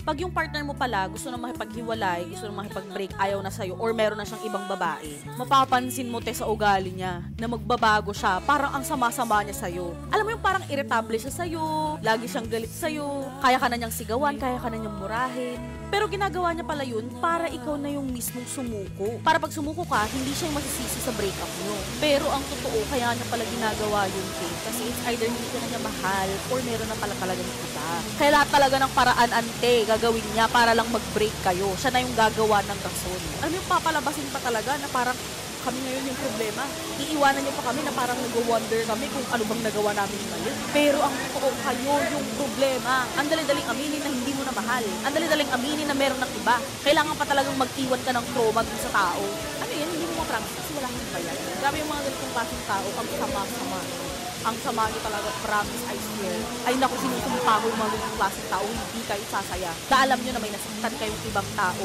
Pag yung partner mo pala gusto na makipaghiwalay, gusto na makipag-break, ayaw na sa'yo, or meron na siyang ibang babae, mapapansin mo sa ugali niya na magbabago siya, parang ang sama-sama niya sa'yo. Alam mo yung parang irritable siya sa'yo, lagi siyang galit sa'yo, kaya ka na niyang sigawan, kaya ka na niyang murahin. Pero ginagawa niya pala yun para ikaw na yung mismong sumuko. Para pag sumuko ka, hindi siya yung masisisi sa breakup mo. Pero ang totoo, kaya niya pala ginagawa yun, Kate. Kasi it's either hindi ka na niya mahal or meron na pala talagang iba. Kaya lahat talaga ng paraan, ante, gagawin niya para lang mag-break kayo. Siya na yung gagawa ng rason. Alam mo yung papalabasin pa talaga na parang kami ngayon yung problema. Iiwanan niyo pa kami na parang nag-wonder kami kung ano bang nagawa namin mali. Pero ang totoo, kayo yung problema. Ang dali-daling aminin na hindi mo na mahal. Ang dali-daling aminin na meron ng iba. Kailangan pa talagang mag-iwan ka ng trauma dun sa tao. Ano yan? Hindi mo ma-promise kasi wala kang bayad. Grabe yung mga ganitong klaseng tao, ang sama-sama. Ang sama niyo talaga, promise, I swear. Ay naku, sinusumpa ko yung mga ganitong klaseng tao, hindi kayo sasaya. Dahil alam niyo na may nasaktan kayong ibang tao.